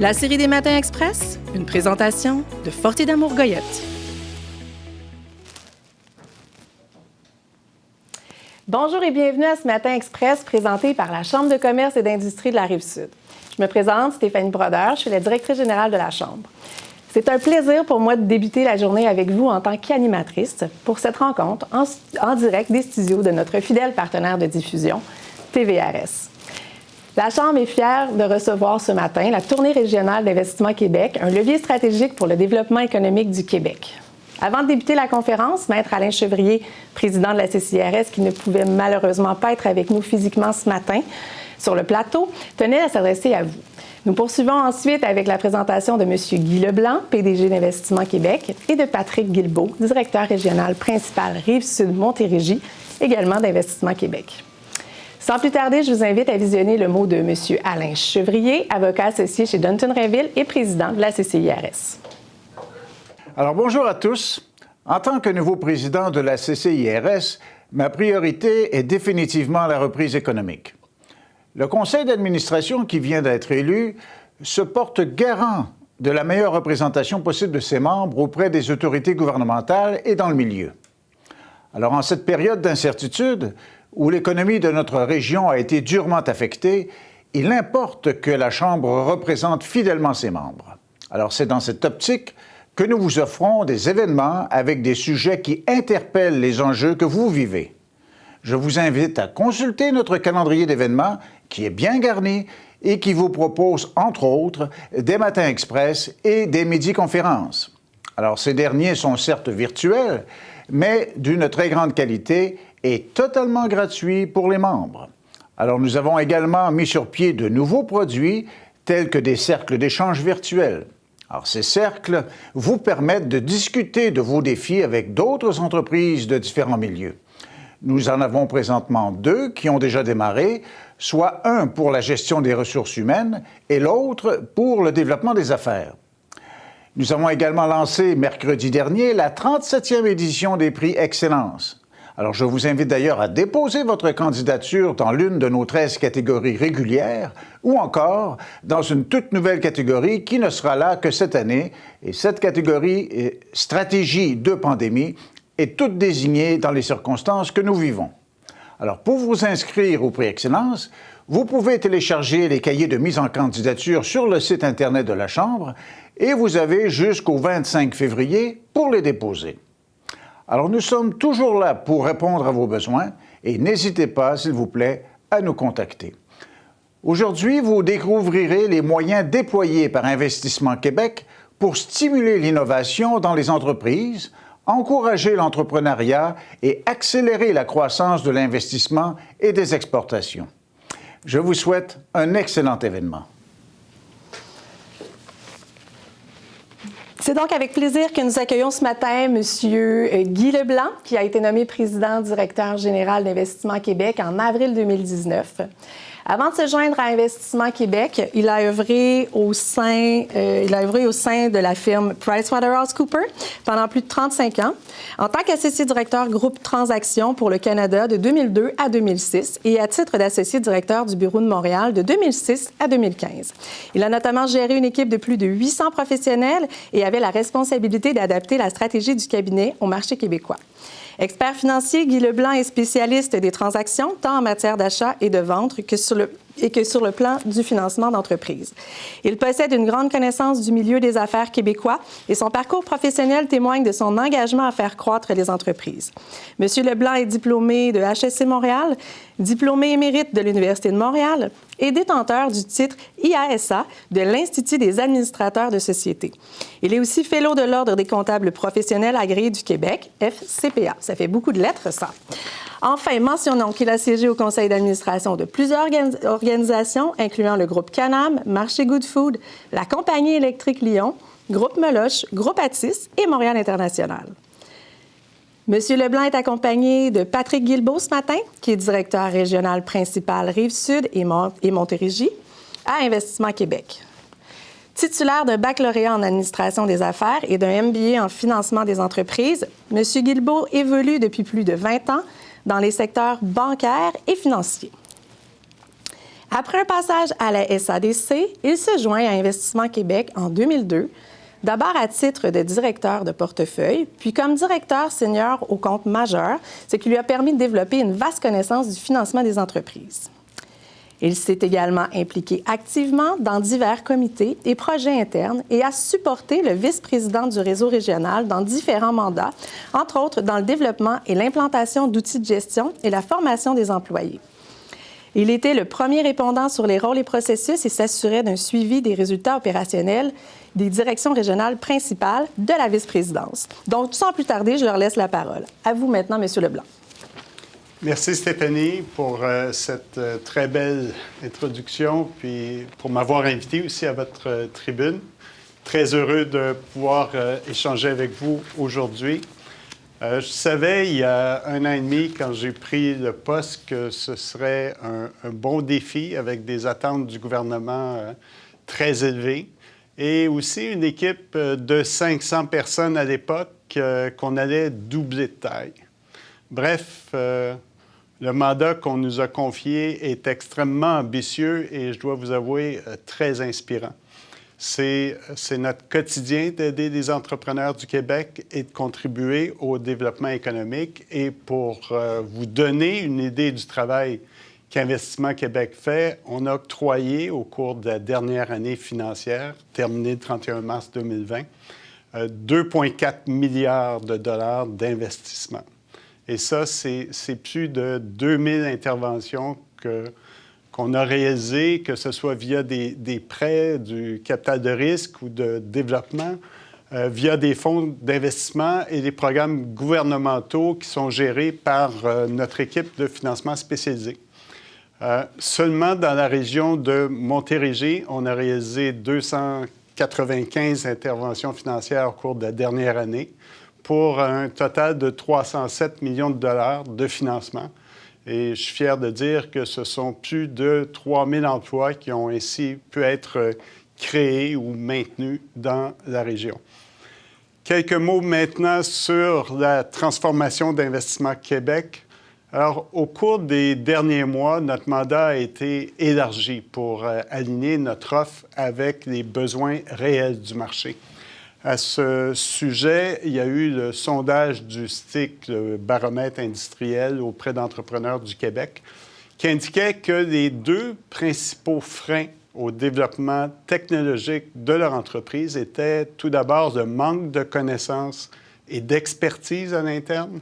La série des Matins Express, une présentation de Fortier d'Amour Goyette. Bonjour et bienvenue à ce Matin Express présenté par la Chambre de commerce et d'industrie de la Rive-Sud. Je me présente, Stéphanie Brodeur, je suis la directrice générale de la Chambre. C'est un plaisir pour moi de débuter la journée avec vous en tant qu'animatrice pour cette rencontre en direct des studios de notre fidèle partenaire de diffusion, TVRS. La Chambre est fière de recevoir ce matin la Tournée régionale d'Investissement Québec, un levier stratégique pour le développement économique du Québec. Avant de débuter la conférence, Maître Alain Chevrier, président de la CCIRS, qui ne pouvait malheureusement pas être avec nous physiquement ce matin sur le plateau, tenait à s'adresser à vous. Nous poursuivons ensuite avec la présentation de M. Guy Leblanc, PDG d'Investissement Québec, et de Patrick Guilbeault, directeur régional principal Rive-Sud-Montérégie, également d'Investissement Québec. Sans plus tarder, je vous invite à visionner le mot de M. Alain Chevrier, avocat associé chez Dunton Rainville et président de la CCIRS. Alors, bonjour à tous. En tant que nouveau président de la CCIRS, ma priorité est définitivement la reprise économique. Le conseil d'administration qui vient d'être élu se porte garant de la meilleure représentation possible de ses membres auprès des autorités gouvernementales et dans le milieu. Alors, en cette période d'incertitude, où l'économie de notre région a été durement affectée, il importe que la Chambre représente fidèlement ses membres. Alors, c'est dans cette optique que nous vous offrons des événements avec des sujets qui interpellent les enjeux que vous vivez. Je vous invite à consulter notre calendrier d'événements qui est bien garni et qui vous propose, entre autres, des Matins Express et des Midi-conférences. Alors, ces derniers sont certes virtuels, mais d'une très grande qualité et totalement gratuits pour les membres. Alors, nous avons également mis sur pied de nouveaux produits tels que des cercles d'échange virtuels. Alors, ces cercles vous permettent de discuter de vos défis avec d'autres entreprises de différents milieux. Nous en avons présentement 2 qui ont déjà démarré, soit un pour la gestion des ressources humaines et l'autre pour le développement des affaires. Nous avons également lancé mercredi dernier la 37e édition des prix Excellence. Alors, je vous invite d'ailleurs à déposer votre candidature dans l'une de nos 13 catégories régulières ou encore dans une toute nouvelle catégorie qui ne sera là que cette année. Et cette catégorie, stratégie de pandémie, est toute désignée dans les circonstances que nous vivons. Alors, pour vous inscrire au prix Excellence, vous pouvez télécharger les cahiers de mise en candidature sur le site Internet de la Chambre et vous avez jusqu'au 25 février pour les déposer. Alors, nous sommes toujours là pour répondre à vos besoins et n'hésitez pas, s'il vous plaît, à nous contacter. Aujourd'hui, vous découvrirez les moyens déployés par Investissement Québec pour stimuler l'innovation dans les entreprises, encourager l'entrepreneuriat et accélérer la croissance de l'investissement et des exportations. Je vous souhaite un excellent événement. C'est donc avec plaisir que nous accueillons ce matin M. Guy Leblanc, qui a été nommé président-directeur général d'Investissement Québec en avril 2019. Avant de se joindre à Investissement Québec, il a œuvré au sein de la firme PricewaterhouseCoopers pendant plus de 35 ans, en tant qu'associé directeur groupe Transactions pour le Canada de 2002 à 2006 et à titre d'associé directeur du Bureau de Montréal de 2006 à 2015. Il a notamment géré une équipe de plus de 800 professionnels et avait la responsabilité d'adapter la stratégie du cabinet au marché québécois. Expert financier, Guy Leblanc est spécialiste des transactions, tant en matière d'achat et de vente que sur le plan du financement d'entreprises. Il possède une grande connaissance du milieu des affaires québécois et son parcours professionnel témoigne de son engagement à faire croître les entreprises. M. Leblanc est diplômé de HEC Montréal, diplômé émérite de l'Université de Montréal et détenteur du titre IASA de l'Institut des administrateurs de sociétés. Il est aussi fellow de l'Ordre des comptables professionnels agréés du Québec, FCPA. Ça fait beaucoup de lettres, ça. Enfin, mentionnons qu'il a siégé au conseil d'administration de plusieurs organisations, incluant le groupe Canam, Marché Good Food, la Compagnie électrique Lyon, Groupe Meloche, Groupe Atis et Montréal International. M. Leblanc est accompagné de Patrick Guilbeault ce matin, qui est directeur régional principal Rive-Sud et Montérégie à Investissement Québec. Titulaire d'un baccalauréat en administration des affaires et d'un MBA en financement des entreprises, M. Guilbeault évolue depuis plus de 20 ans dans les secteurs bancaires et financiers. Après un passage à la SADC, il se joint à Investissement Québec en 2002, d'abord à titre de directeur de portefeuille, puis comme directeur senior au compte majeur, ce qui lui a permis de développer une vaste connaissance du financement des entreprises. Il s'est également impliqué activement dans divers comités et projets internes et a supporté le vice-président du réseau régional dans différents mandats, entre autres dans le développement et l'implantation d'outils de gestion et la formation des employés. Il était le premier répondant sur les rôles et processus et s'assurait d'un suivi des résultats opérationnels des directions régionales principales de la vice-présidence. Donc, sans plus tarder, je leur laisse la parole. À vous maintenant, M. Leblanc. Merci Stéphanie pour cette très belle introduction, puis pour m'avoir invité aussi à votre tribune. Très heureux de pouvoir échanger avec vous aujourd'hui. Je savais il y a 1 an et demi, quand j'ai pris le poste, que ce serait un bon défi avec des attentes du gouvernement très élevées et aussi une équipe de 500 personnes à l'époque qu'on allait doubler de taille. Bref, le mandat qu'on nous a confié est extrêmement ambitieux et je dois vous avouer très inspirant. C'est notre quotidien d'aider les entrepreneurs du Québec et de contribuer au développement économique. Et pour vous donner une idée du travail qu'Investissement Québec fait, on a octroyé au cours de la dernière année financière, terminée le 31 mars 2020, 2,4 milliards de dollars d'investissement. Et ça, c'est plus de 2000 interventions qu'on a réalisées, que ce soit via des prêts, du capital de risque ou de développement, via des fonds d'investissement et des programmes gouvernementaux qui sont gérés par notre équipe de financement spécialisé. Seulement dans la région de Montérégie, on a réalisé 295 interventions financières au cours de la dernière année, pour un total de 307 millions de dollars de financement. Et je suis fier de dire que ce sont plus de 3000 emplois qui ont ainsi pu être créés ou maintenus dans la région. Quelques mots maintenant sur la transformation d'Investissement Québec. Alors, au cours des derniers mois, notre mandat a été élargi pour aligner notre offre avec les besoins réels du marché. À ce sujet, il y a eu le sondage du STIC, le baromètre industriel auprès d'entrepreneurs du Québec, qui indiquait que les 2 principaux freins au développement technologique de leur entreprise étaient tout d'abord le manque de connaissances et d'expertise à l'interne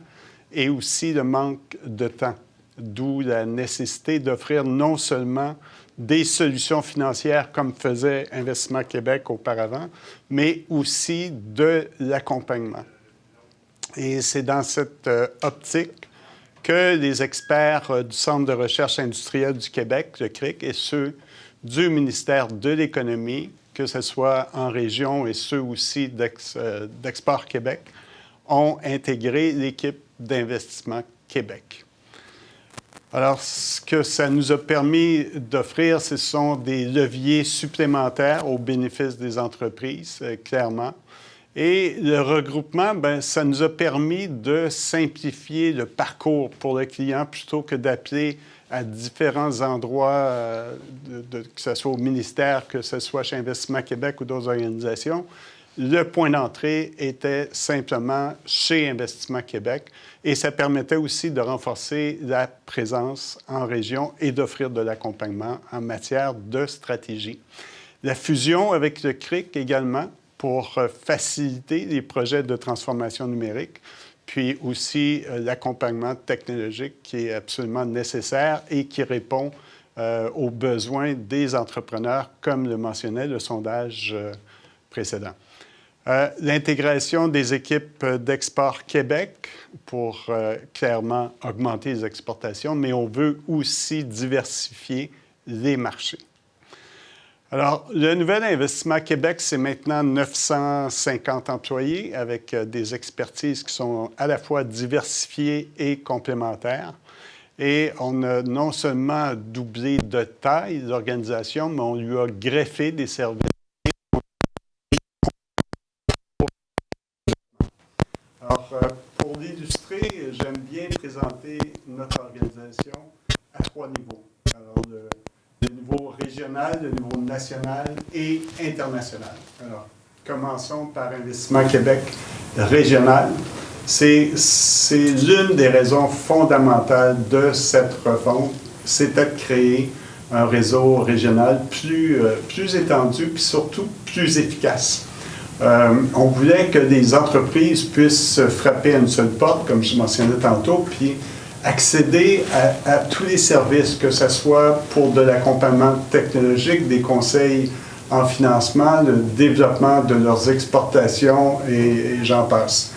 et aussi le manque de temps, d'où la nécessité d'offrir non seulement des solutions financières comme faisait Investissement Québec auparavant, mais aussi de l'accompagnement. Et c'est dans cette optique que les experts du Centre de recherche industrielle du Québec, le CRIC, et ceux du ministère de l'Économie, que ce soit en région et ceux aussi d'Export Québec, ont intégré l'équipe d'Investissement Québec. Alors, ce que ça nous a permis d'offrir, ce sont des leviers supplémentaires au bénéfice des entreprises, clairement. Et le regroupement, ça nous a permis de simplifier le parcours pour le client plutôt que d'appeler à différents endroits, que ce soit au ministère, que ce soit chez Investissement Québec ou d'autres organisations. Le point d'entrée était simplement chez Investissement Québec et ça permettait aussi de renforcer la présence en région et d'offrir de l'accompagnement en matière de stratégie. La fusion avec le CRIC également pour faciliter les projets de transformation numérique, puis aussi l'accompagnement technologique qui est absolument nécessaire et qui répond aux besoins des entrepreneurs, comme le mentionnait le sondage précédent. L'intégration des équipes d'Export Québec pour clairement augmenter les exportations, mais on veut aussi diversifier les marchés. Alors, le nouvel Investissement Québec, c'est maintenant 950 employés avec des expertises qui sont à la fois diversifiées et complémentaires. Et on a non seulement doublé de taille l'organisation, mais on lui a greffé des services. Alors, pour l'illustrer, j'aime bien présenter notre organisation à 3 niveaux. Alors, le niveau régional, au niveau national et international. Alors, commençons par Investissement Québec régional. C'est l'une des raisons fondamentales de cette refonte, c'était de créer un réseau régional plus étendu, puis surtout plus efficace. On voulait que les entreprises puissent frapper à une seule porte, comme je mentionnais tantôt, puis accéder à tous les services, que ce soit pour de l'accompagnement technologique, des conseils en financement, le développement de leurs exportations et j'en passe.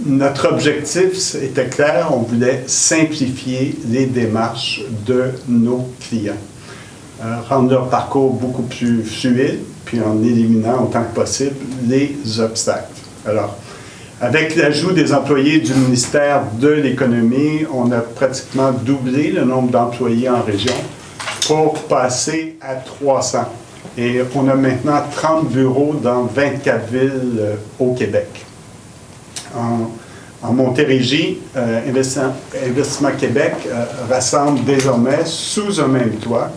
Notre objectif était clair, on voulait simplifier les démarches de nos clients, rendre leur parcours beaucoup plus fluide, puis en éliminant autant que possible les obstacles. Alors, avec l'ajout des employés du ministère de l'Économie, on a pratiquement doublé le nombre d'employés en région pour passer à 300. Et on a maintenant 30 bureaux dans 24 villes au Québec. En Montérégie, Investissement Québec rassemble désormais sous un même toit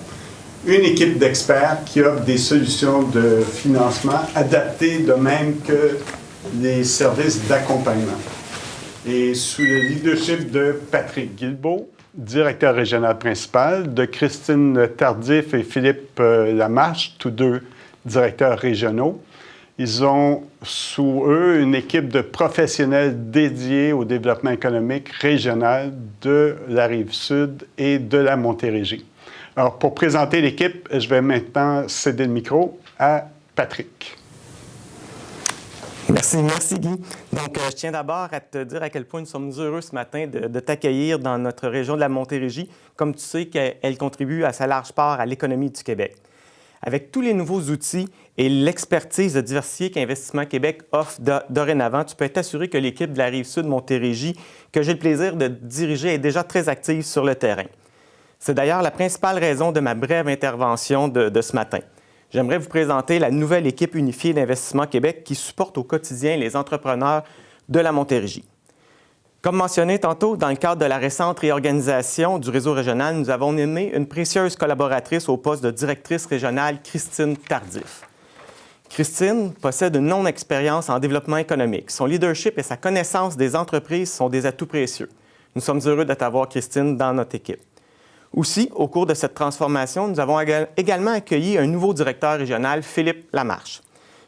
une équipe d'experts qui offre des solutions de financement adaptées de même que les services d'accompagnement. Et sous le leadership de Patrick Guilbeault, directeur régional principal, de Christine Tardif et Philippe Lamarche, tous deux directeurs régionaux, ils ont sous eux une équipe de professionnels dédiés au développement économique régional de la Rive-Sud et de la Montérégie. Alors, pour présenter l'équipe, je vais maintenant céder le micro à Patrick. Merci Guy. Donc, je tiens d'abord à te dire à quel point nous sommes heureux ce matin de t'accueillir dans notre région de la Montérégie. Comme tu sais qu'elle contribue à sa large part à l'économie du Québec. Avec tous les nouveaux outils et l'expertise diversifiée qu'Investissement Québec offre dorénavant, tu peux être assuré que l'équipe de la Rive-Sud Montérégie, que j'ai le plaisir de diriger, est déjà très active sur le terrain. C'est d'ailleurs la principale raison de ma brève intervention de ce matin. J'aimerais vous présenter la nouvelle équipe unifiée d'Investissement Québec qui supporte au quotidien les entrepreneurs de la Montérégie. Comme mentionné tantôt, dans le cadre de la récente réorganisation du réseau régional, nous avons nommé une précieuse collaboratrice au poste de directrice régionale, Christine Tardif. Christine possède une non-expérience en développement économique. Son leadership et sa connaissance des entreprises sont des atouts précieux. Nous sommes heureux de t'avoir, Christine, dans notre équipe. Aussi, au cours de cette transformation, nous avons également accueilli un nouveau directeur régional, Philippe Lamarche.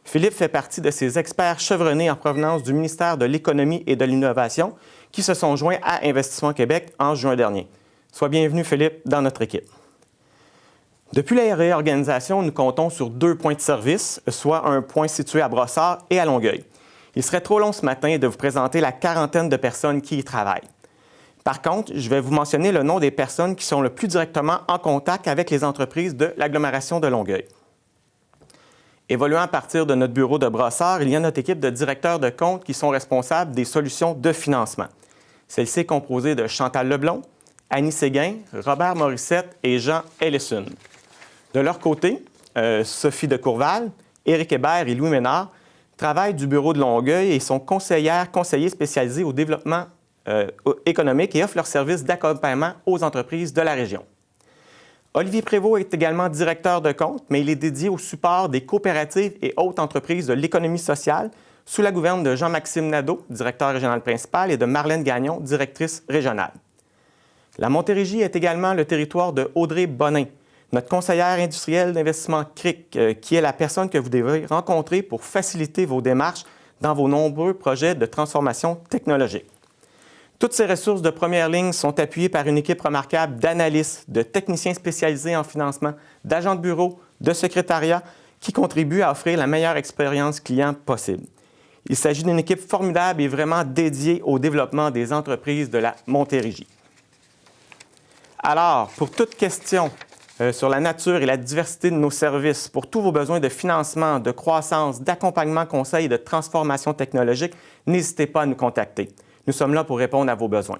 Philippe fait partie de ces experts chevronnés en provenance du ministère de l'Économie et de l'Innovation qui se sont joints à Investissement Québec en juin dernier. Sois bienvenu, Philippe, dans notre équipe. Depuis la réorganisation, nous comptons sur 2 points de service, soit un point situé à Brossard et à Longueuil. Il serait trop long ce matin de vous présenter la quarantaine de personnes qui y travaillent. Par contre, je vais vous mentionner le nom des personnes qui sont le plus directement en contact avec les entreprises de l'agglomération de Longueuil. Évoluant à partir de notre bureau de Brossard, il y a notre équipe de directeurs de compte qui sont responsables des solutions de financement. Celle-ci est composée de Chantal Leblond, Annie Séguin, Robert Morissette et Jean Ellison. De leur côté, Sophie de Courval, Éric Hébert et Louis Ménard travaillent du bureau de Longueuil et sont conseillers spécialisés au développement économique et offrent leurs services d'accompagnement aux entreprises de la région. Olivier Prévost est également directeur de compte, mais il est dédié au support des coopératives et autres entreprises de l'économie sociale sous la gouverne de Jean-Maxime Nadeau, directeur régional principal, et de Marlène Gagnon, directrice régionale. La Montérégie est également le territoire de Audrey Bonin, notre conseillère industrielle d'investissement CRIC, qui est la personne que vous devez rencontrer pour faciliter vos démarches dans vos nombreux projets de transformation technologique. Toutes ces ressources de première ligne sont appuyées par une équipe remarquable d'analystes, de techniciens spécialisés en financement, d'agents de bureau, de secrétariat qui contribuent à offrir la meilleure expérience client possible. Il s'agit d'une équipe formidable et vraiment dédiée au développement des entreprises de la Montérégie. Alors, pour toute question sur la nature et la diversité de nos services, pour tous vos besoins de financement, de croissance, d'accompagnement conseil et de transformation technologique, n'hésitez pas à nous contacter. Nous sommes là pour répondre à vos besoins.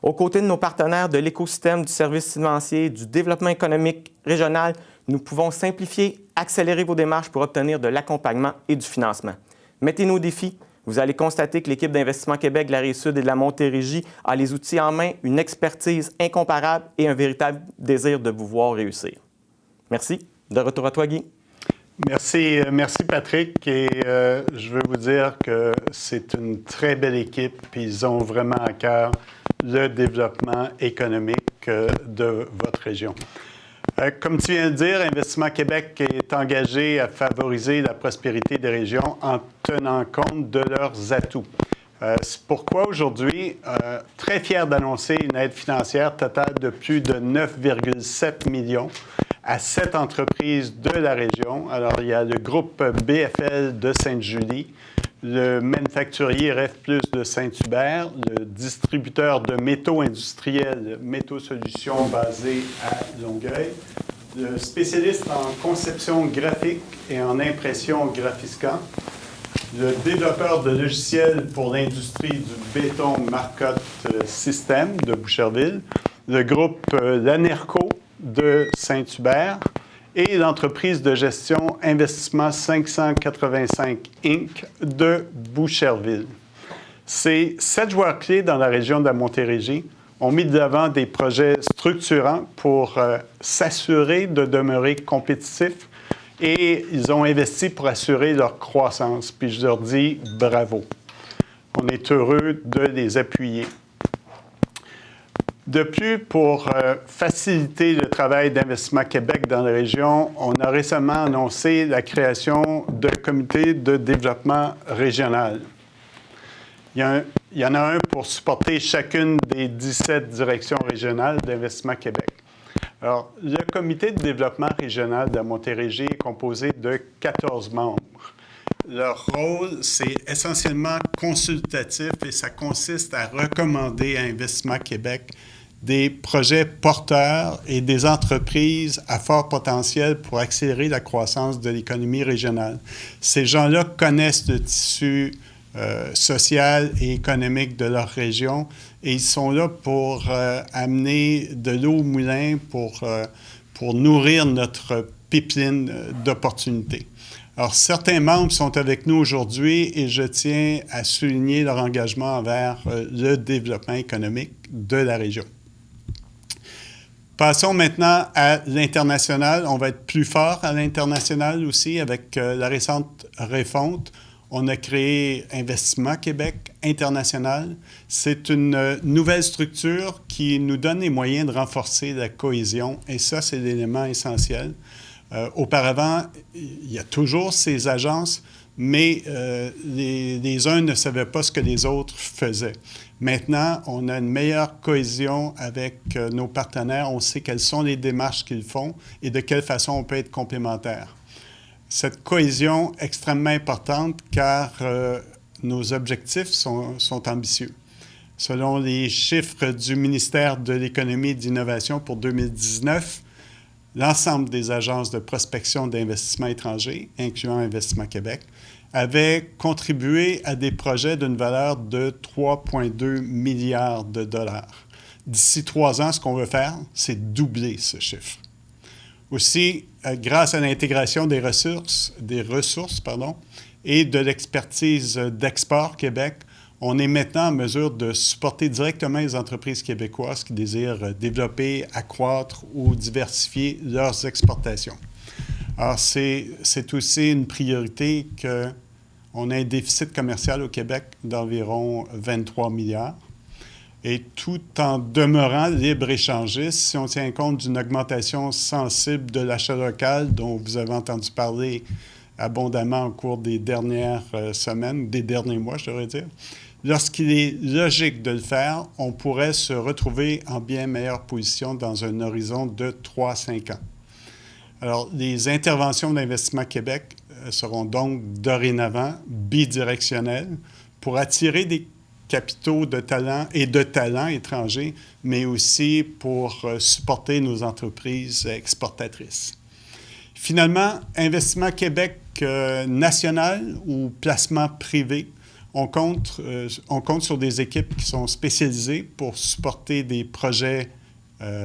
Aux côtés de nos partenaires de l'écosystème du service financier, du développement économique régional, nous pouvons simplifier, accélérer vos démarches pour obtenir de l'accompagnement et du financement. Mettez-nous au défi. Vous allez constater que l'équipe d'Investissement Québec de la Rive-Sud et de la Montérégie a les outils en main, une expertise incomparable et un véritable désir de vous voir réussir. Merci. De retour à toi, Guy. Merci Patrick. Et je veux vous dire que c'est une très belle équipe. Puis ils ont vraiment à cœur le développement économique de votre région. Comme tu viens de dire, Investissement Québec est engagé à favoriser la prospérité des régions en tenant compte de leurs atouts. C'est pourquoi aujourd'hui, très fier d'annoncer une aide financière totale de plus de 9,7 millions à 7 entreprises de la région. Alors, il y a le groupe BFL de Sainte-Julie, le manufacturier RF Plus de Saint-Hubert, le distributeur de métaux industriels Métaux Solutions basé à Longueuil, le spécialiste en conception graphique et en impression Graphiscan, le développeur de logiciels pour l'industrie du béton Marcotte System de Boucherville, le groupe Lanerco de Saint-Hubert et l'entreprise de gestion Investissement 585 Inc. de Boucherville. Ces 7 joueurs clés dans la région de la Montérégie ont mis de l'avant des projets structurants pour s'assurer de demeurer compétitifs et ils ont investi pour assurer leur croissance. Puis je leur dis bravo. On est heureux de les appuyer. De plus, pour faciliter le travail d'Investissement Québec dans la région, on a récemment annoncé la création d'un comité de développement régional. Il y en a un pour supporter chacune des 17 directions régionales d'Investissement Québec. Alors, le comité de développement régional de la Montérégie est composé de 14 membres. Leur rôle, c'est essentiellement consultatif et ça consiste à recommander à Investissement Québec des projets porteurs et des entreprises à fort potentiel pour accélérer la croissance de l'économie régionale. Ces gens-là connaissent le tissu social et économique de leur région et ils sont là pour amener de l'eau au moulin, pour nourrir notre pipeline d'opportunités. Alors, certains membres sont avec nous aujourd'hui et je tiens à souligner leur engagement envers le développement économique de la région. Passons maintenant à l'international. On va être plus fort à l'international aussi avec la récente refonte. On a créé Investissement Québec International. C'est une nouvelle structure qui nous donne les moyens de renforcer la cohésion et ça, c'est l'élément essentiel. Auparavant, il y a toujours ces agences, mais les uns ne savaient pas ce que les autres faisaient. Maintenant, on a une meilleure cohésion avec nos partenaires. On sait quelles sont les démarches qu'ils font et de quelle façon on peut être complémentaires. Cette cohésion est extrêmement importante car nos objectifs sont ambitieux. Selon les chiffres du ministère de l'Économie et de l'Innovation pour 2019, l'ensemble des agences de prospection d'investissement étranger, incluant Investissement Québec, avaient contribué à des projets d'une valeur de 3,2 milliards de dollars. D'ici 3 ans, ce qu'on veut faire, c'est doubler ce chiffre. Aussi, grâce à l'intégration des ressources et de l'expertise d'Export Québec, on est maintenant en mesure de supporter directement les entreprises québécoises qui désirent développer, accroître ou diversifier leurs exportations. Alors, c'est aussi une priorité qu'on a un déficit commercial au Québec d'environ 23 milliards. Et tout en demeurant libre-échangiste, si on tient compte d'une augmentation sensible de l'achat local dont vous avez entendu parler abondamment au cours des dernières semaines, des derniers mois, je devrais dire, lorsqu'il est logique de le faire, on pourrait se retrouver en bien meilleure position dans un horizon de 3-5 ans. Alors, les interventions d'Investissement Québec seront donc dorénavant bidirectionnelles pour attirer des capitaux de talents étrangers, mais aussi pour supporter nos entreprises exportatrices. Finalement, Investissement Québec national ou placement privé, on compte sur des équipes qui sont spécialisées pour supporter des projets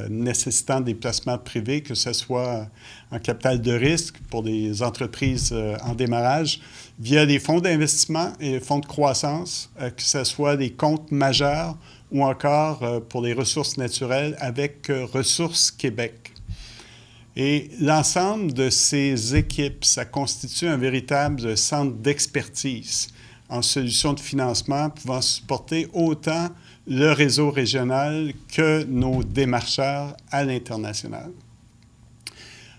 nécessitant des placements privés, que ce soit en capital de risque pour des entreprises en démarrage, via des fonds d'investissement et fonds de croissance, que ce soit des comptes majeurs ou encore pour les ressources naturelles avec Ressources Québec. Et l'ensemble de ces équipes, ça constitue un véritable centre d'expertise en solutions de financement pouvant supporter autant le réseau régional que nos démarcheurs à l'international.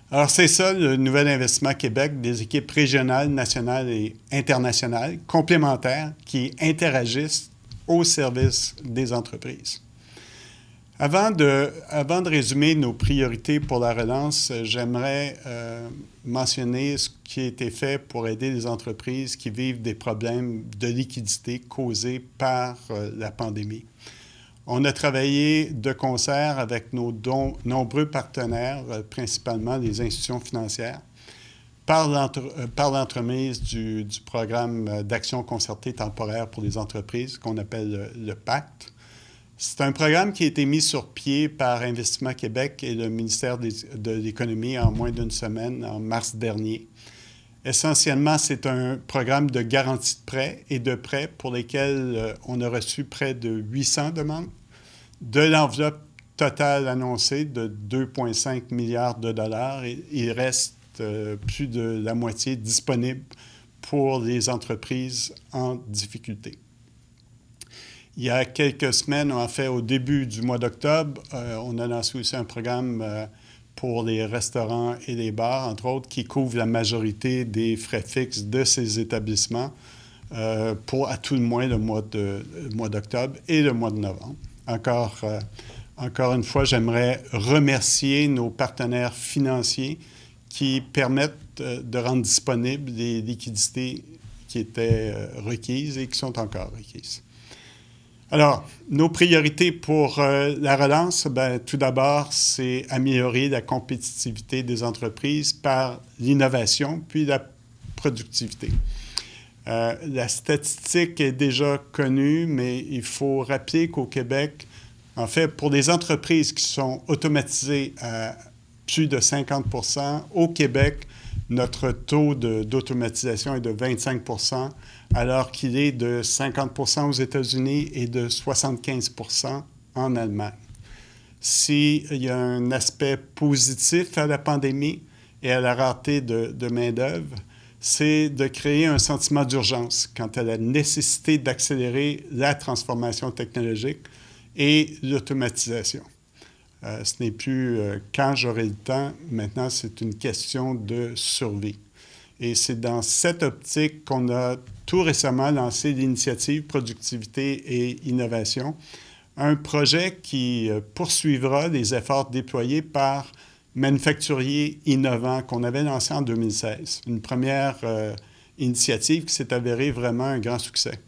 Alors, c'est ça le Nouvel Investissement Québec, des équipes régionales, nationales et internationales complémentaires qui interagissent au service des entreprises. Avant de résumer nos priorités pour la relance, j'aimerais mentionner ce qui a été fait pour aider les entreprises qui vivent des problèmes de liquidité causés par la pandémie. On a travaillé de concert avec nos nombreux partenaires, principalement les institutions financières, par l'entremise du programme d'action concertée temporaire pour les entreprises qu'on appelle le PACT. C'est un programme qui a été mis sur pied par Investissement Québec et le ministère de l'Économie en moins d'une semaine, en mars dernier. Essentiellement, c'est un programme de garantie de prêts et de prêts pour lesquels on a reçu près de 800 demandes. De l'enveloppe totale annoncée de 2,5 milliards de dollars, il reste plus de la moitié disponible pour les entreprises en difficulté. Il y a quelques semaines, en fait, au début du mois d'octobre, on a lancé aussi un programme pour les restaurants et les bars, entre autres, qui couvre la majorité des frais fixes de ces établissements pour à tout le moins le mois d'octobre et le mois de novembre. Encore une fois, j'aimerais remercier nos partenaires financiers qui permettent de rendre disponibles les liquidités qui étaient requises et qui sont encore requises. Alors, nos priorités pour la relance, tout d'abord, c'est améliorer la compétitivité des entreprises par l'innovation, puis la productivité. La statistique est déjà connue, mais il faut rappeler qu'au Québec, en fait, pour les entreprises qui sont automatisées à plus de 50 %, au Québec, notre taux d'automatisation est de 25 %, alors qu'il est de 50 % aux États-Unis et de 75 % en Allemagne. S'il y a un aspect positif à la pandémie et à la rareté de main-d'œuvre, c'est de créer un sentiment d'urgence quant à la nécessité d'accélérer la transformation technologique et l'automatisation. Ce n'est plus quand j'aurai le temps, maintenant c'est une question de survie. Et c'est dans cette optique qu'on a tout récemment lancé l'initiative Productivité et Innovation, un projet qui poursuivra les efforts déployés par Manufacturiers innovants qu'on avait lancé en 2016. Une première initiative qui s'est avérée vraiment un grand succès.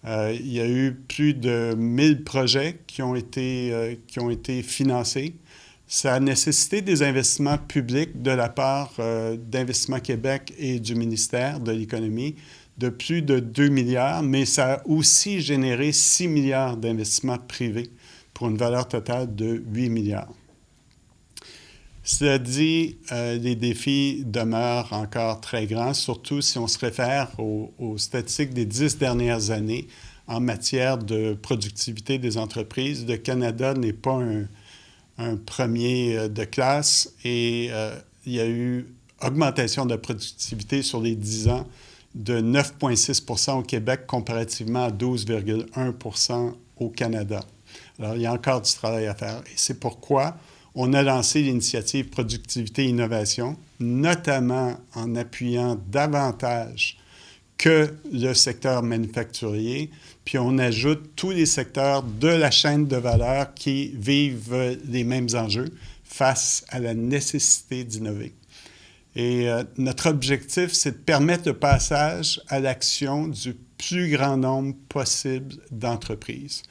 Il y a eu plus de 1000 projets qui ont été financés. Ça a nécessité des investissements publics de la part d'Investissement Québec et du ministère de l'Économie de plus de 2 milliards, mais ça a aussi généré 6 milliards d'investissements privés pour une valeur totale de 8 milliards. Cela dit, les défis demeurent encore très grands, surtout si on se réfère aux statistiques des 10 dernières années en matière de productivité des entreprises. Le Canada n'est pas un premier de classe et il y a eu augmentation de la productivité sur les 10 ans de 9,6 % au Québec comparativement à 12,1 % au Canada. Alors, il y a encore du travail à faire et c'est pourquoi on a lancé l'initiative Productivité et Innovation, notamment en appuyant davantage que le secteur manufacturier, puis on ajoute tous les secteurs de la chaîne de valeur qui vivent les mêmes enjeux face à la nécessité d'innover. Et notre objectif, c'est de permettre le passage à l'action du plus grand nombre possible d'entreprises.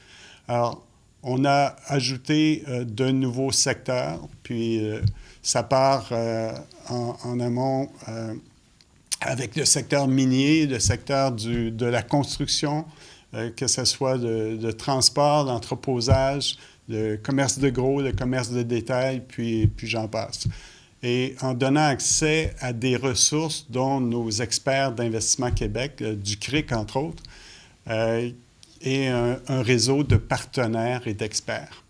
Alors, on a ajouté de nouveaux secteurs, puis ça part en amont avec le secteur minier, le secteur de la construction, que ce soit le transport, l'entreposage, le commerce de gros, le commerce de détail, puis j'en passe. Et en donnant accès à des ressources dont nos experts d'Investissement Québec, du CRIC entre autres, et un réseau de partenaires et d'experts.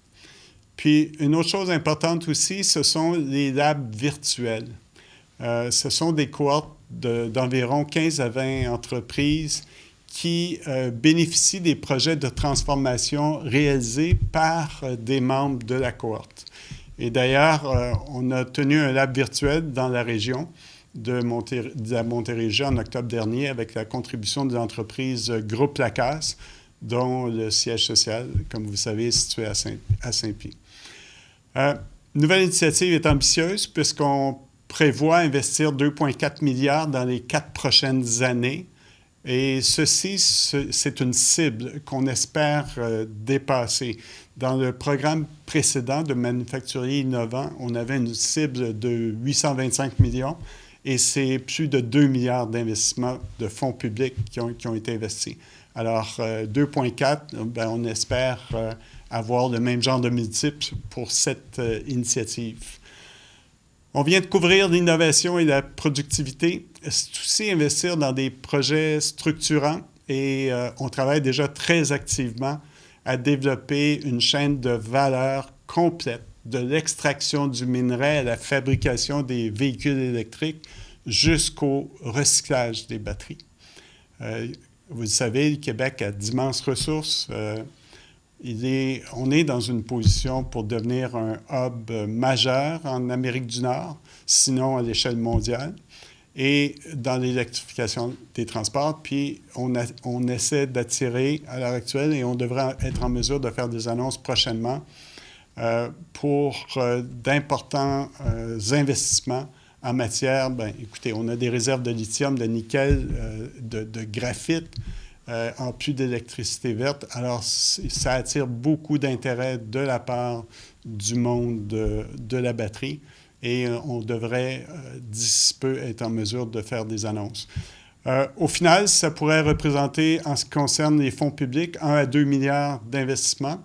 Puis, une autre chose importante aussi, ce sont les labs virtuels. Ce sont des cohortes d'environ 15 à 20 entreprises qui bénéficient des projets de transformation réalisés par des membres de la cohorte. Et d'ailleurs, on a tenu un lab virtuel dans la région de la Montérégie en octobre dernier avec la contribution de l'entreprise Groupe Lacasse, dont le siège social, comme vous savez, est situé à Saint-Pie. Nouvelle initiative est ambitieuse puisqu'on prévoit investir 2,4 milliards dans les 4 prochaines années. Et ceci, c'est une cible qu'on espère dépasser. Dans le programme précédent de Manufacturiers innovants, on avait une cible de 825 millions et c'est plus de 2 milliards d'investissements de fonds publics qui ont été investis. Alors, 2,4, ben, on espère avoir le même genre de multiple pour cette initiative. On vient de couvrir l'innovation et la productivité. C'est aussi investir dans des projets structurants et on travaille déjà très activement à développer une chaîne de valeur complète de l'extraction du minerai à la fabrication des véhicules électriques jusqu'au recyclage des batteries. Vous le savez, le Québec a d'immenses ressources. On est dans une position pour devenir un hub majeur en Amérique du Nord, sinon à l'échelle mondiale, et dans l'électrification des transports. Puis on essaie d'attirer à l'heure actuelle, et on devrait être en mesure de faire des annonces prochainement pour d'importants investissements en matière, bien, écoutez, on a des réserves de lithium, de nickel, de graphite, en plus d'électricité verte. Alors, ça attire beaucoup d'intérêt de la part du monde de la batterie et on devrait, d'ici peu, être en mesure de faire des annonces. Au final, ça pourrait représenter, en ce qui concerne les fonds publics, 1 à 2 milliards d'investissements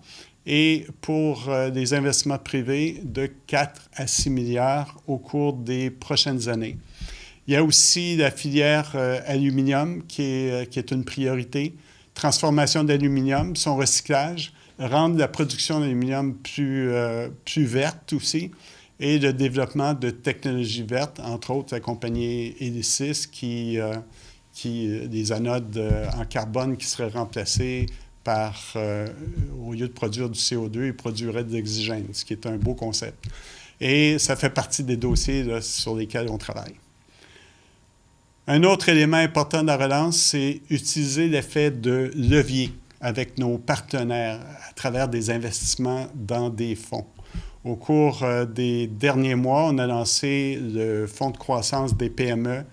et pour les investissements privés, de 4 à 6 milliards au cours des prochaines années. Il y a aussi la filière aluminium qui est une priorité. Transformation d'aluminium, son recyclage, rendre la production d'aluminium plus verte aussi, et le développement de technologies vertes, entre autres la compagnie Elysis des anodes en carbone qui seraient remplacées par, au lieu de produire du CO2, ils produiraient de l'oxygène, ce qui est un beau concept. Et ça fait partie des dossiers là, sur lesquels on travaille. Un autre élément important de la relance, c'est utiliser l'effet de levier avec nos partenaires à travers des investissements dans des fonds. Au cours des derniers mois, on a lancé le Fonds de croissance des PME,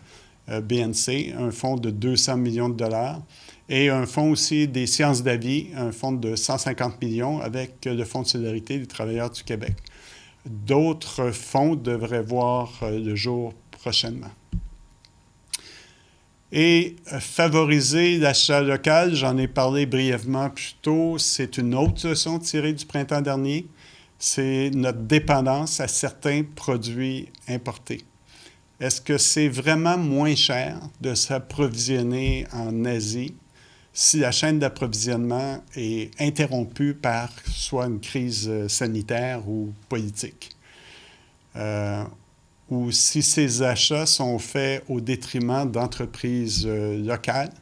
BNC, un fonds de 200 millions de dollars, et un fonds aussi des sciences de la vie, un fonds de 150 millions avec le Fonds de solidarité des travailleurs du Québec. D'autres fonds devraient voir le jour prochainement. Et favoriser l'achat local, j'en ai parlé brièvement plus tôt, c'est une autre leçon tirée du printemps dernier. C'est notre dépendance à certains produits importés. Est-ce que c'est vraiment moins cher de s'approvisionner en Asie si la chaîne d'approvisionnement est interrompue par soit une crise sanitaire ou politique? Ou si ces achats sont faits au détriment d'entreprises locales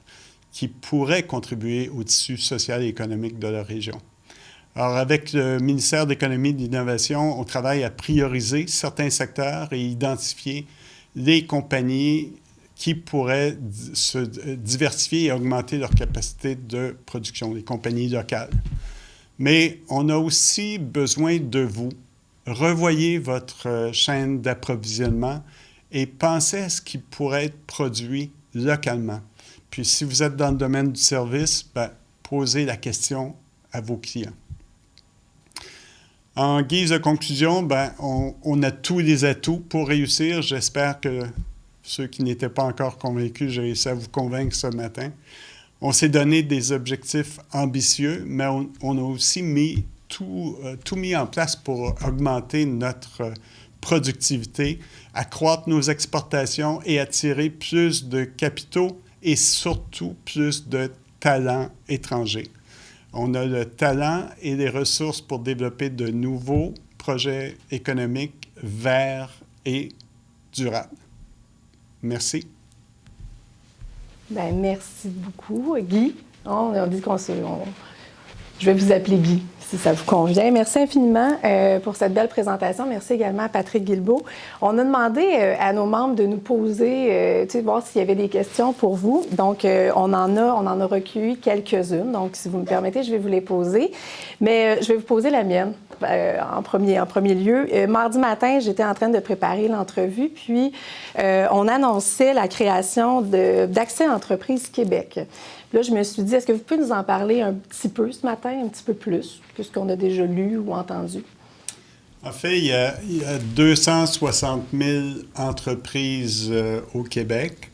qui pourraient contribuer au tissu social et économique de la région. Alors, avec le ministère de l'Économie et de l'Innovation, on travaille à prioriser certains secteurs et identifier les compagnies qui pourraient se diversifier et augmenter leur capacité de production, les compagnies locales. Mais on a aussi besoin de vous. Revoyez votre chaîne d'approvisionnement et pensez à ce qui pourrait être produit localement. Puis si vous êtes dans le domaine du service, bien, posez la question à vos clients. En guise de conclusion, bien, on a tous les atouts pour réussir. J'espère que ceux qui n'étaient pas encore convaincus, j'ai réussi à vous convaincre ce matin. On s'est donné des objectifs ambitieux, mais on a aussi tout mis en place pour augmenter notre productivité, accroître nos exportations et attirer plus de capitaux et surtout plus de talents étrangers. On a le talent et les ressources pour développer de nouveaux projets économiques verts et durables. Merci. Bien, merci beaucoup, Guy. On dit je vais vous appeler Guy, si ça vous convient. Merci infiniment pour cette belle présentation. Merci également à Patrick Guilbeault. On a demandé à nos membres de nous poser, voir s'il y avait des questions pour vous. Donc, on en a recueilli quelques-unes. Donc, si vous me permettez, je vais vous les poser. Mais je vais vous poser la mienne en premier lieu. Mardi matin, j'étais en train de préparer l'entrevue, puis on annonçait la création d'Accès Entreprises Québec. Là, je me suis dit, est-ce que vous pouvez nous en parler un petit peu ce matin, un petit peu plus, que ce qu'on a déjà lu ou entendu? En fait, il y a 260 000 entreprises au Québec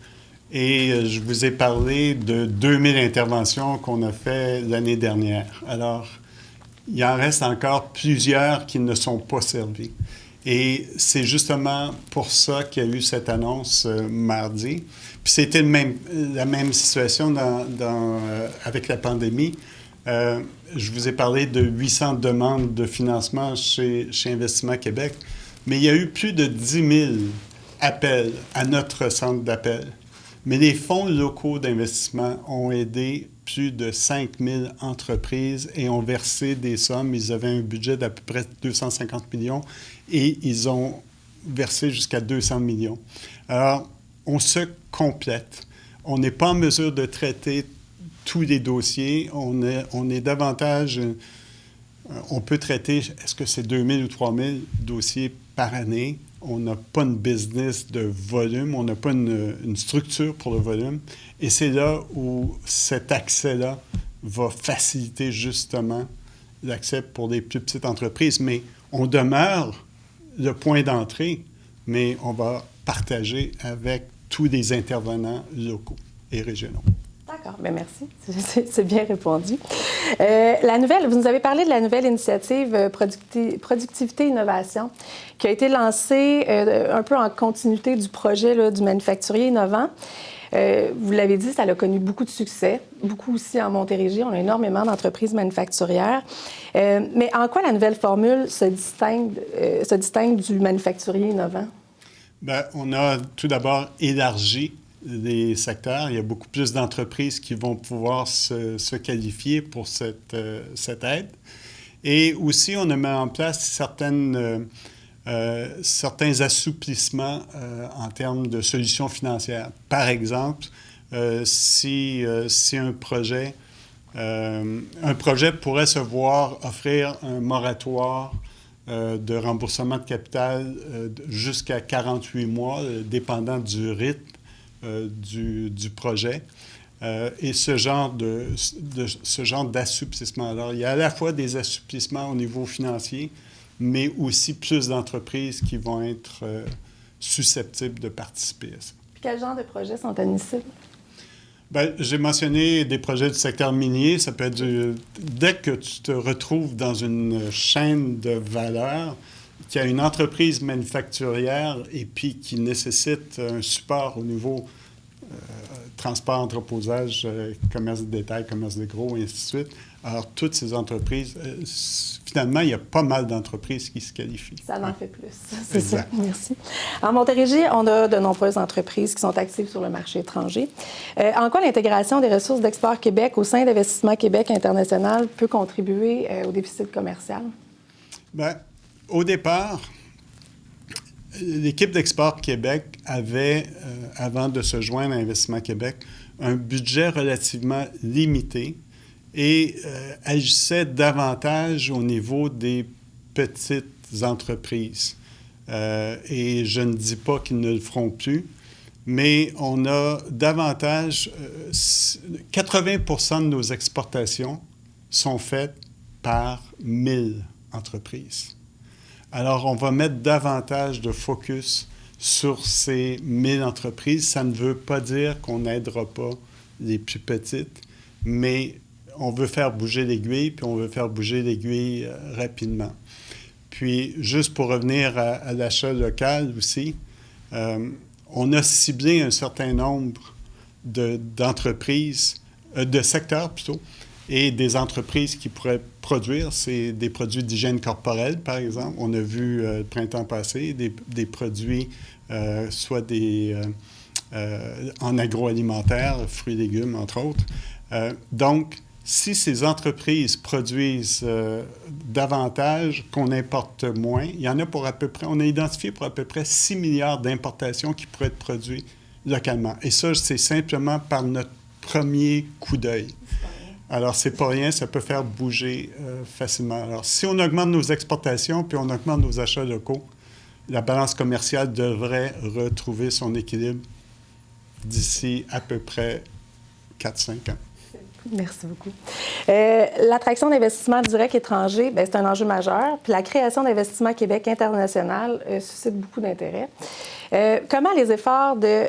et je vous ai parlé de 2000 interventions qu'on a fait l'année dernière. Alors, il en reste encore plusieurs qui ne sont pas servies. Et c'est justement pour ça qu'il y a eu cette annonce mardi. Puis c'était la même situation avec la pandémie. Je vous ai parlé de 800 demandes de financement chez Investissement Québec, mais il y a eu plus de 10 000 appels à notre centre d'appel. Mais les fonds locaux d'investissement ont aidé plus de 5 000 entreprises et ont versé des sommes. Ils avaient un budget d'à peu près 250 millions et ils ont versé jusqu'à 200 millions. Alors, on se complète. On n'est pas en mesure de traiter tous les dossiers. On est davantage... On peut traiter, est-ce que c'est 2 000 ou 3 000 dossiers par année? On n'a pas une business de volume, on n'a pas une structure pour le volume. Et c'est là où cet accès-là va faciliter justement l'accès pour les plus petites entreprises. Mais on demeure le point d'entrée, mais on va partager avec tous les intervenants locaux et régionaux. D'accord, bien merci. C'est bien répondu. Vous nous avez parlé de la nouvelle initiative Productivité-Innovation qui a été lancée un peu en continuité du projet là, du manufacturier innovant. Vous l'avez dit, ça a connu beaucoup de succès, beaucoup aussi en Montérégie. On a énormément d'entreprises manufacturières. Mais en quoi la nouvelle formule se distingue du manufacturier innovant? Bien, on a tout d'abord élargi les secteurs. Il y a beaucoup plus d'entreprises qui vont pouvoir se qualifier pour cette aide. Et aussi, on a mis en place certains assouplissements en termes de solutions financières. Par exemple, si un projet pourrait se voir offrir un moratoire de remboursement de capital jusqu'à 48 mois, dépendant du rythme du projet. Et ce genre d'assouplissement. Alors, il y a à la fois des assouplissements au niveau financier, mais aussi plus d'entreprises qui vont être susceptibles de participer à ça. Puis quel genre de projets sont admissibles? Bien, j'ai mentionné des projets du secteur minier. Ça peut être dès que tu te retrouves dans une chaîne de valeur, qu'il y a une entreprise manufacturière et puis qui nécessite un support au niveau transport, entreposage, commerce de détail, commerce de gros, et ainsi de suite. Alors, toutes ces entreprises, finalement, il y a pas mal d'entreprises qui se qualifient. Ça en fait plus, c'est ça. Merci. En Montérégie, on a de nombreuses entreprises qui sont actives sur le marché étranger. En quoi l'intégration des ressources d'Export Québec au sein d'Investissement Québec International peut contribuer au déficit commercial? Bien, au départ, l'équipe d'Export Québec avait, avant de se joindre à Investissement Québec, un budget relativement limité et agissait davantage au niveau des petites entreprises. Et je ne dis pas qu'ils ne le feront plus, mais on a davantage... 80 % de nos exportations sont faites par 1000 entreprises. Alors, on va mettre davantage de focus sur ces 1000 entreprises. Ça ne veut pas dire qu'on n'aidera pas les plus petites, mais on veut faire bouger l'aiguille, puis on veut faire bouger l'aiguille rapidement. Puis, juste pour revenir à l'achat local aussi, on a ciblé un certain nombre d'entreprises, de secteurs plutôt, et des entreprises qui pourraient produire. C'est des produits d'hygiène corporelle, par exemple. On a vu le printemps passé des produits, soit en agroalimentaire, fruits et légumes, entre autres. Donc, si ces entreprises produisent davantage, qu'on importe moins, il y en a pour à peu près, on a identifié pour à peu près 6 milliards d'importations qui pourraient être produits localement. Et ça, c'est simplement par notre premier coup d'œil. Alors, c'est pas rien, ça peut faire bouger facilement. Alors, si on augmente nos exportations puis on augmente nos achats locaux, la balance commerciale devrait retrouver son équilibre d'ici à peu près 4-5 ans. Merci beaucoup. L'attraction d'investissements directs étrangers, c'est un enjeu majeur. Puis la création d'Investissement Québec international suscite beaucoup d'intérêt. Comment les efforts de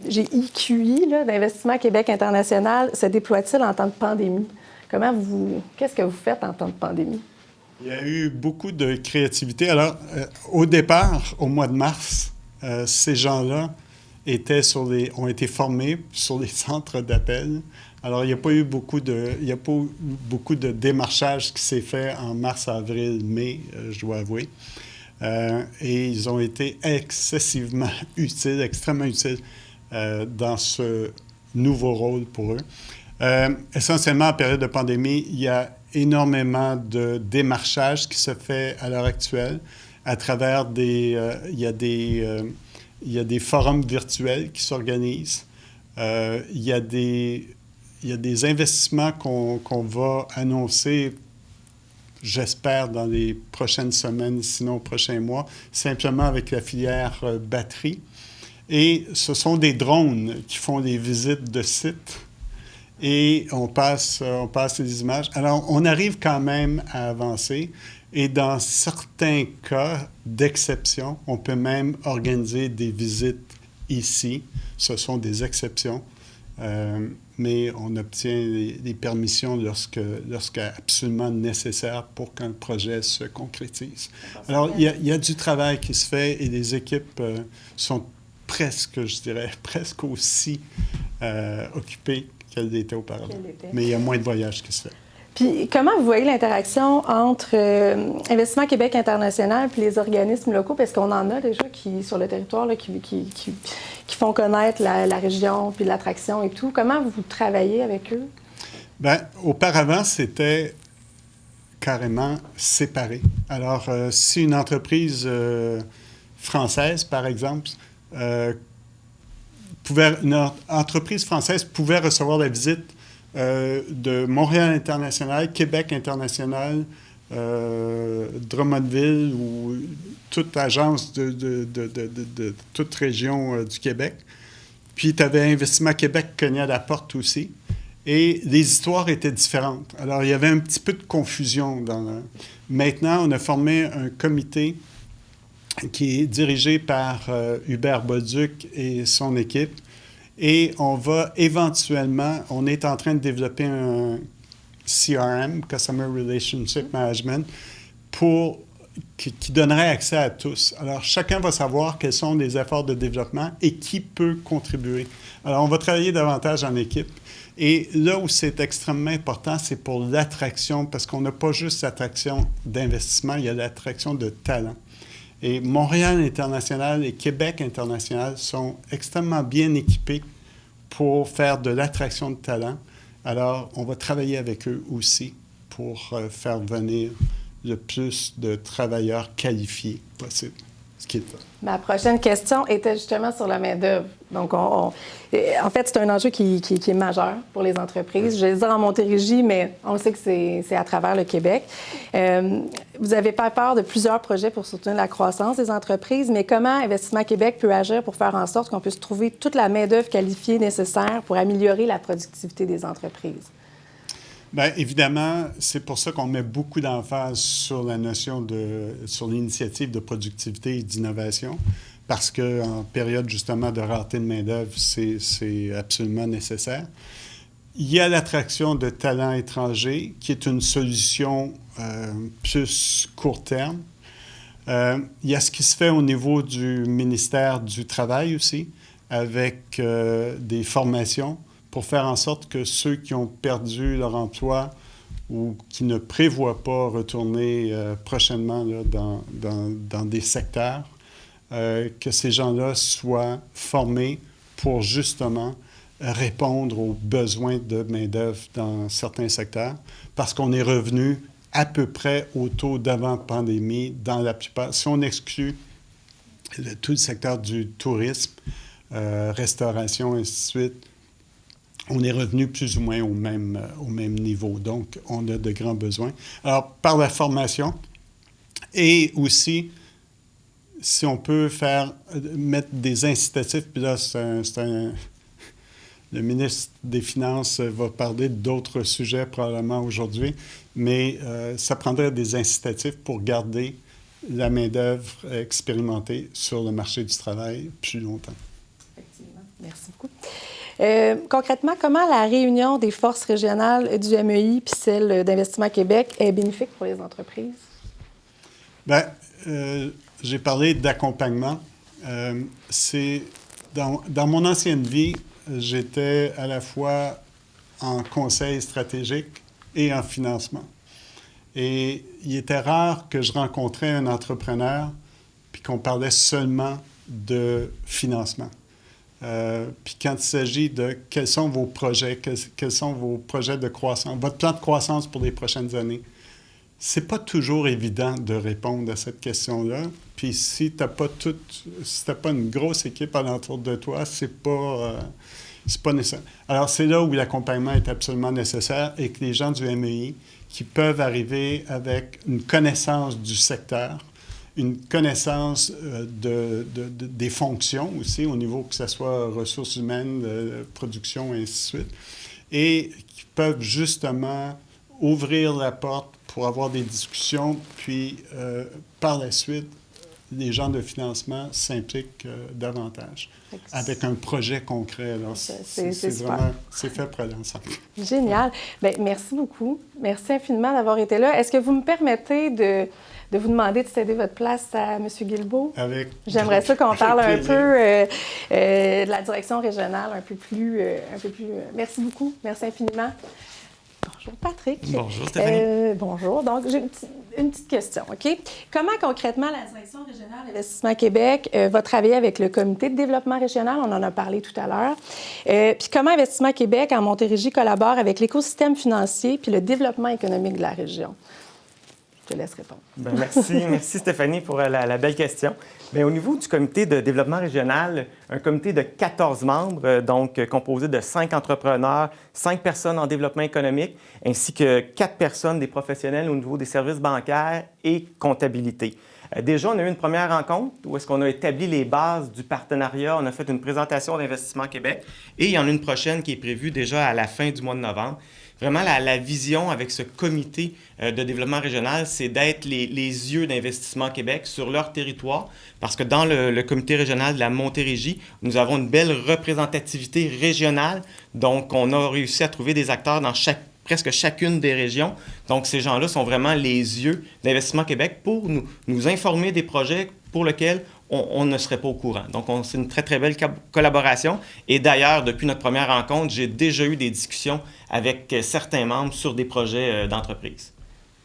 GIQI, d'Investissement Québec international, se déploient-ils en temps de pandémie? Qu'est-ce que vous faites en temps de pandémie? Il y a eu beaucoup de créativité. Alors, au départ, au mois de mars, ces gens-là ont été formés sur les centres d'appel. Alors, il n'y a pas eu beaucoup de démarchage qui s'est fait en mars, avril, mai, je dois avouer. Et ils ont été excessivement utiles, extrêmement utiles dans ce nouveau rôle pour eux. Essentiellement, en période de pandémie, il y a énormément de démarchage qui se fait à l'heure actuelle à travers il y a des forums virtuels qui s'organisent. Il y a des investissements qu'on va annoncer, j'espère, dans les prochaines semaines, sinon prochains mois, simplement avec la filière batterie. Et ce sont des drones qui font des visites de sites et on passe les images. Alors, on arrive quand même à avancer et dans certains cas d'exception, on peut même organiser des visites ici. Ce sont des exceptions. Mais on obtient les permissions lorsque absolument nécessaire pour qu'un projet se concrétise. Alors, il y a du travail qui se fait et les équipes sont presque aussi occupées qu'elles l'étaient auparavant. Mais il y a moins de voyages qui se fait. Puis, comment vous voyez l'interaction entre Investissement Québec international puis les organismes locaux? Parce qu'on en a déjà sur le territoire là, qui font connaître la région puis l'attraction et tout. Comment vous travaillez avec eux? Bien, auparavant, c'était carrément séparé. Alors, si une entreprise française, par exemple, une entreprise française pouvait recevoir la visite de Montréal International, Québec International, Drummondville ou toute agence de toute région du Québec. Puis, tu avais Investissement Québec qui cognait à la porte aussi. Et les histoires étaient différentes. Alors, il y avait un petit peu de confusion. Maintenant, on a formé un comité qui est dirigé par Hubert Bolduc et son équipe. Et on va éventuellement, on est en train de développer un CRM, Customer Relationship Management, qui donnerait accès à tous. Alors, chacun va savoir quels sont les efforts de développement et qui peut contribuer. Alors, on va travailler davantage en équipe. Et là où c'est extrêmement important, c'est pour l'attraction, parce qu'on n'a pas juste l'attraction d'investissement, il y a l'attraction de talent. Et Montréal International et Québec International sont extrêmement bien équipés pour faire de l'attraction de talent. Alors, on va travailler avec eux aussi pour faire venir le plus de travailleurs qualifiés possible. Ma prochaine question était justement sur la main-d'œuvre. Donc, en fait, c'est un enjeu qui est majeur pour les entreprises. Je vais le dire en Montérégie, mais on sait que c'est à travers le Québec. Vous avez pas peur de plusieurs projets pour soutenir la croissance des entreprises, mais comment Investissement Québec peut agir pour faire en sorte qu'on puisse trouver toute la main-d'œuvre qualifiée nécessaire pour améliorer la productivité des entreprises? Bien, évidemment, c'est pour ça qu'on met beaucoup d'emphase sur la notion sur l'initiative de productivité et d'innovation, parce qu'en période justement de rareté de main-d'œuvre, c'est absolument nécessaire. Il y a l'attraction de talents étrangers, qui est une solution plus court terme. Il y a ce qui se fait au niveau du ministère du Travail aussi, avec des formations pour faire en sorte que ceux qui ont perdu leur emploi ou qui ne prévoient pas retourner prochainement là, dans des secteurs, que ces gens-là soient formés pour justement répondre aux besoins de main-d'œuvre dans certains secteurs, parce qu'on est revenu à peu près au taux d'avant-pandémie dans la plupart. Si on exclut tout le secteur du tourisme, restauration, ainsi de suite, on est revenu plus ou moins au même niveau. Donc, on a de grands besoins. Alors, par la formation et aussi, si on peut mettre des incitatifs, puis là, le ministre des Finances va parler d'autres sujets probablement aujourd'hui, mais ça prendrait des incitatifs pour garder la main-d'œuvre expérimentée sur le marché du travail plus longtemps. Effectivement. Merci beaucoup. Concrètement, comment la réunion des forces régionales du MEI puis celle d'Investissement Québec est bénéfique pour les entreprises? Bien, j'ai parlé d'accompagnement. Dans mon ancienne vie, j'étais à la fois en conseil stratégique et en financement. Et il était rare que je rencontrais un entrepreneur puis qu'on parlait seulement de financement. Puis quand il s'agit de quels sont vos projets, quels sont vos projets de croissance, votre plan de croissance pour les prochaines années, c'est pas toujours évident de répondre à cette question-là. Puis si tu n'as pas une grosse équipe alentour de toi, c'est pas nécessaire. Alors c'est là où l'accompagnement est absolument nécessaire et que les gens du MEI qui peuvent arriver avec une connaissance du secteur, une connaissance des fonctions aussi, au niveau que ce soit ressources humaines, production, et ainsi de suite, et qui peuvent justement ouvrir la porte pour avoir des discussions, puis par la suite, les gens de financement s'impliquent davantage avec un projet concret. Alors, c'est fait pour aller ensemble. Génial. Bien, merci beaucoup. Merci infiniment d'avoir été là. Est-ce que vous me permettez de vous demander de céder votre place à M. Guilbeault? J'aimerais ça qu'on parle un peu de la direction régionale, un peu plus. Merci beaucoup. Merci infiniment. Bonjour Patrick. Bonjour Stéphanie. Bonjour. Donc, j'ai une petite question, OK? Comment concrètement la Direction régionale d'Investissement Québec va travailler avec le Comité de développement régional? On en a parlé tout à l'heure. Puis comment Investissement Québec en Montérégie collabore avec l'écosystème financier puis le développement économique de la région? Je te laisse répondre. Bien, merci Stéphanie pour la belle question. Bien, au niveau du comité de développement régional, un comité de 14 membres, donc composé de 5 entrepreneurs, 5 personnes en développement économique, ainsi que 4 personnes des professionnels au niveau des services bancaires et comptabilité. Déjà, on a eu une première rencontre où est-ce qu'on a établi les bases du partenariat. On a fait une présentation d'Investissement Québec et il y en a une prochaine qui est prévue déjà à la fin du mois de novembre. Vraiment, la vision avec ce comité de développement régional, c'est d'être les yeux d'Investissement Québec sur leur territoire, parce que dans le comité régional de la Montérégie, nous avons une belle représentativité régionale. Donc, on a réussi à trouver des acteurs dans presque chacune des régions. Donc, ces gens-là sont vraiment les yeux d'Investissement Québec pour nous informer des projets pour lesquels on ne serait pas au courant. Donc, c'est une très, très belle collaboration. Et d'ailleurs, depuis notre première rencontre, j'ai déjà eu des discussions avec certains membres sur des projets d'entreprise.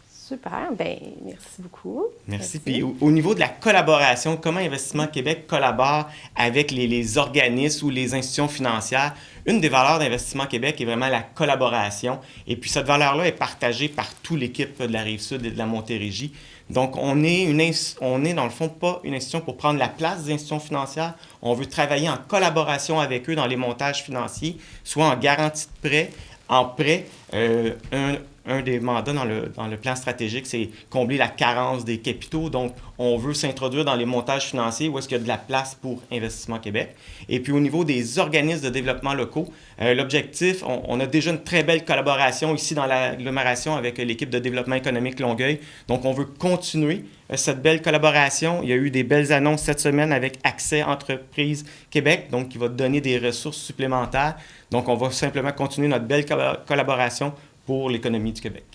Super. Bien, merci beaucoup. Merci. Puis au niveau de la collaboration, comment Investissement Québec collabore avec les organismes ou les institutions financières, une des valeurs d'Investissement Québec est vraiment la collaboration. Et puis cette valeur-là est partagée par toute l'équipe de la Rive-Sud et de la Montérégie. Donc, on est dans le fond pas une institution pour prendre la place des institutions financières. On veut travailler en collaboration avec eux dans les montages financiers, soit en garantie de prêt, en prêt. Un des mandats dans le plan stratégique, c'est combler la carence des capitaux. Donc, on veut s'introduire dans les montages financiers où est-ce qu'il y a de la place pour Investissement Québec. Et puis, au niveau des organismes de développement locaux, l'objectif, on a déjà une très belle collaboration ici dans l'agglomération avec l'équipe de développement économique Longueuil. Donc, on veut continuer cette belle collaboration. Il y a eu des belles annonces cette semaine avec Accès Entreprises Québec, donc qui va donner des ressources supplémentaires. Donc, on va simplement continuer notre belle collaboration pour l'économie du Québec.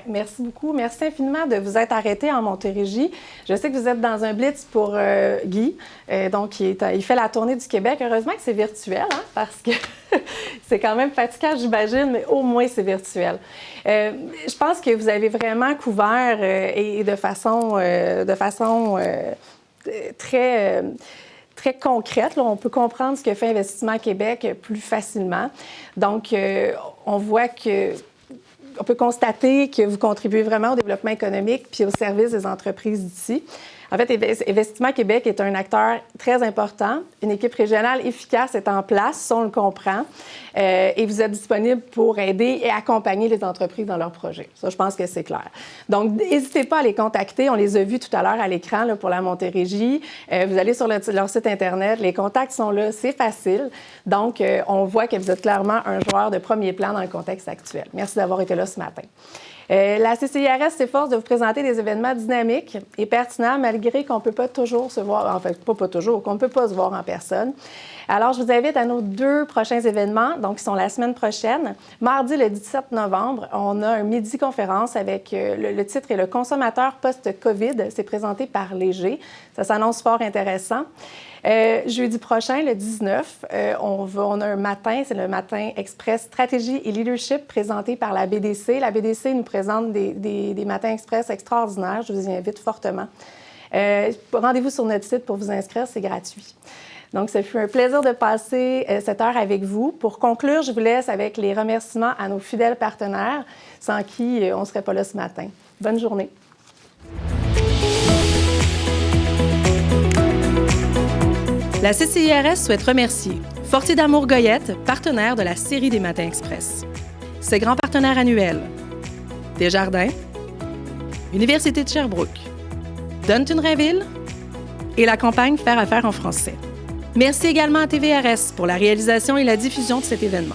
Merci beaucoup. Merci infiniment de vous être arrêté en Montérégie. Je sais que vous êtes dans un blitz pour Guy. Donc, il fait la tournée du Québec. Heureusement que c'est virtuel, hein, parce que c'est quand même fatigant, j'imagine, mais au moins c'est virtuel. Je pense que vous avez vraiment couvert et de façon très concrète. Là, on peut comprendre ce que fait Investissement Québec plus facilement. Donc, on peut constater que vous contribuez vraiment au développement économique puis au service des entreprises d'ici. En fait, Investissement Québec est un acteur très important. Une équipe régionale efficace est en place, ça, on le comprend. Et vous êtes disponible pour aider et accompagner les entreprises dans leurs projets. Ça, je pense que c'est clair. Donc, n'hésitez pas à les contacter. On les a vus tout à l'heure à l'écran là, pour la Montérégie. Vous allez sur leur site Internet. Les contacts sont là. C'est facile. Donc, on voit que vous êtes clairement un joueur de premier plan dans le contexte actuel. Merci d'avoir été là ce matin. La CCIRS s'efforce de vous présenter des événements dynamiques et pertinents malgré qu'on ne peut pas toujours se voir, en fait, pas toujours, qu'on ne peut pas se voir en personne. Alors, je vous invite à nos 2 prochains événements, donc qui sont la semaine prochaine. Mardi, le 17 novembre, on a un midi-conférence avec, le titre est « Le consommateur post-COVID ». C'est présenté par Léger. Ça s'annonce fort intéressant. Jeudi prochain, le 19, on a un matin, c'est le matin express stratégie et leadership présenté par la BDC. La BDC nous présente des matins express extraordinaires. Je vous y invite fortement. Rendez-vous sur notre site pour vous inscrire, c'est gratuit. Donc, ça fut un plaisir de passer cette heure avec vous. Pour conclure, je vous laisse avec les remerciements à nos fidèles partenaires, sans qui on ne serait pas là ce matin. Bonne journée. La CCIRS souhaite remercier Fortier d'Amour Goyette, partenaire de la série des Matins Express. Ses grands partenaires annuels, Desjardins, Université de Sherbrooke, Dunton Rainville et la campagne Faire affaire en français. Merci également à TVRS pour la réalisation et la diffusion de cet événement.